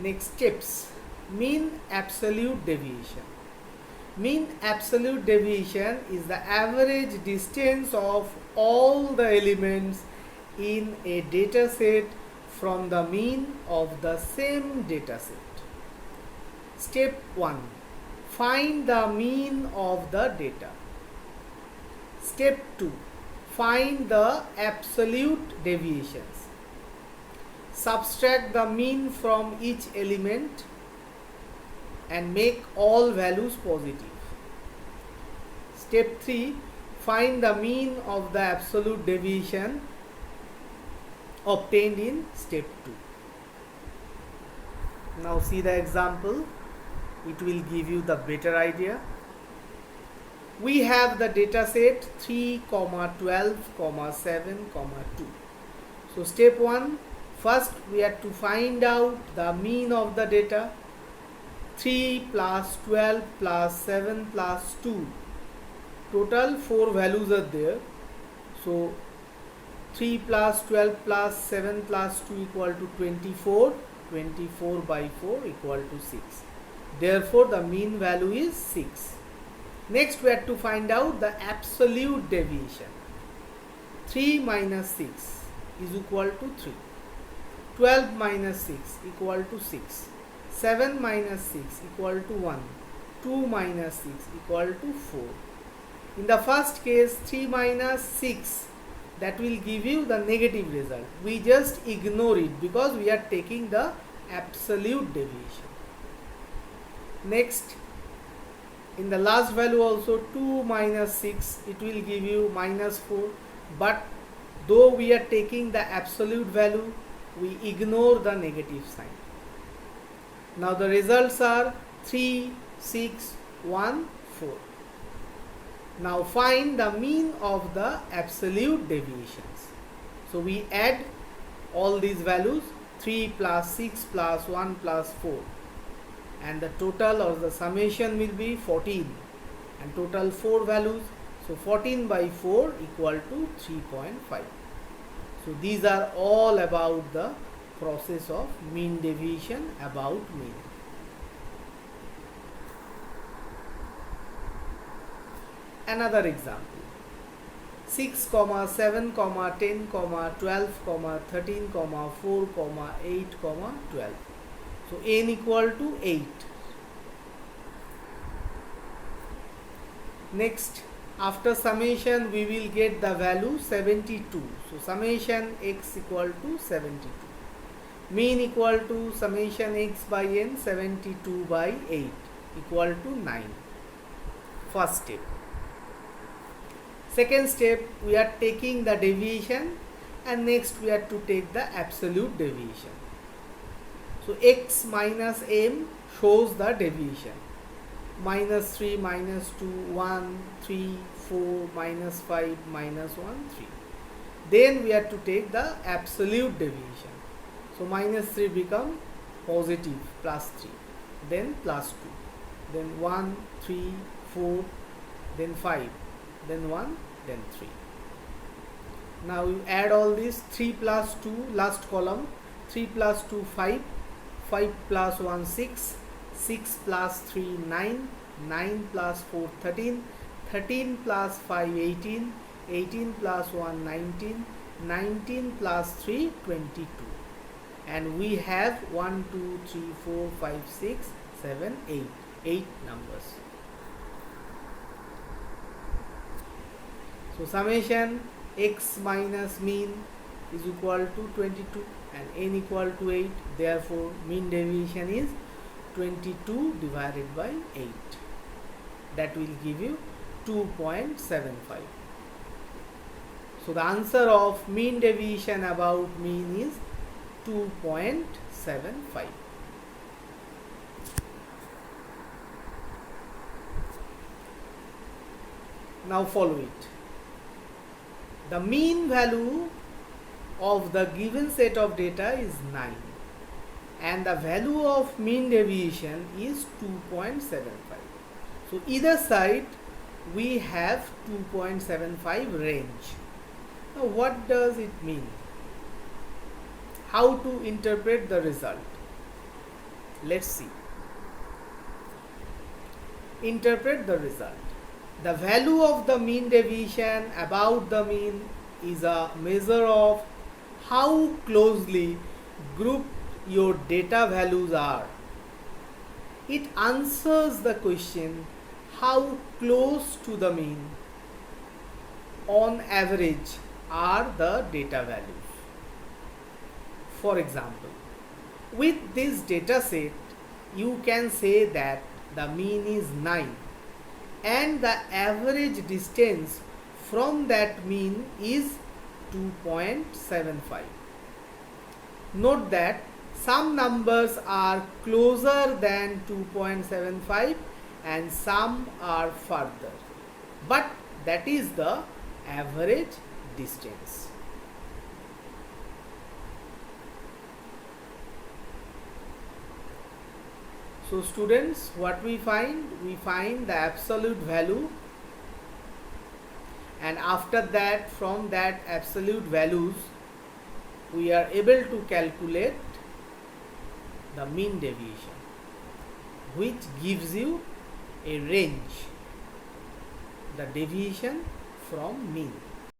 Next tips. Mean absolute deviation. Mean absolute deviation is the average distance of all the elements in a data set from the mean of the same data set. Step 1. Find the mean of the data. Step 2. Find the absolute deviations. Subtract the mean from each element and make all values positive. Step 3. Find the mean of the absolute deviation obtained in step 2. Now see the example. It will give you the better idea. We have the data set 3, 12, 7, 2. So step 1. First we have to find out the mean of the data. 3 plus 12 plus 7 plus 2. Total 4 values are there. So 3 plus 12 plus 7 plus 2 equal to 24. 24 by 4 equal to 6. Therefore the mean value is 6. Next we have to find out the absolute deviation. 3 minus 6 is equal to 3. 12 minus 6 equal to 6. 7 minus 6 equal to 1. 2 minus 6 equal to 4. In the first case 3 minus 6, that will give you the negative result. We just ignore it because we are taking the absolute deviation. Next, in the last value also 2 minus 6, it will give you minus 4. But though we are taking the absolute value, we ignore the negative sign. Now the results are 3, 6, 1, 4. Now find the mean of the absolute deviations. So we add all these values, 3 plus 6 plus 1 plus 4, and the total or the summation will be 14, and total 4 values. So 14 by 4 equal to 3.5. So these are all about the process of mean deviation about mean. Another example. 6, 7, 10, 12, 13, 4, 8, 12. So n equal to 8. Next, after summation we will get the value 72. So summation x equal to 72. Mean equal to summation x by n, 72 by 8 equal to 9. First step. Second step, we are taking the deviation, and next we have to take the absolute deviation. So x minus m shows the deviation. Minus 3, minus 2, 1, 3, 4, minus 5, minus 1, 3. Then we have to take the absolute deviation. So minus 3 become positive, plus 3, then plus 2, then 1, 3, 4, then 5, then 1, then 3. Now you add all these. 3 plus 2, last column, 3 plus 2, 5, 5 plus 1, 6, 6 plus 3, 9, 9 plus 4, 13, 13 plus 5, 18, 18 plus 1, 19, 19 plus 3, 22. And we have 1, 2, 3, 4, 5, 6, 7, 8. 8 numbers. So summation x minus mean is equal to 22 and n equal to 8. Therefore mean deviation is 22 divided by 8. That will give you 2.75. So the answer of mean deviation about mean is 2.75. Now follow it. The mean value of the given set of data is 9 and the value of mean deviation is 2.75. So either side we have 2.75 range. Now what does it mean? How to interpret the result? Let's see. Interpret the result. The value of the mean deviation about the mean is a measure of how closely grouped your data values are. It answers the question how close to the mean on average are the data values. For example, with this data set, you can say that the mean is 9 and the average distance from that mean is 2.75. Note that some numbers are closer than 2.75 and some are further, but that is the average distance. So students, what we find? We find the absolute value, and after that, from that absolute values, we are able to calculate the mean deviation, which gives you a range, the deviation from mean.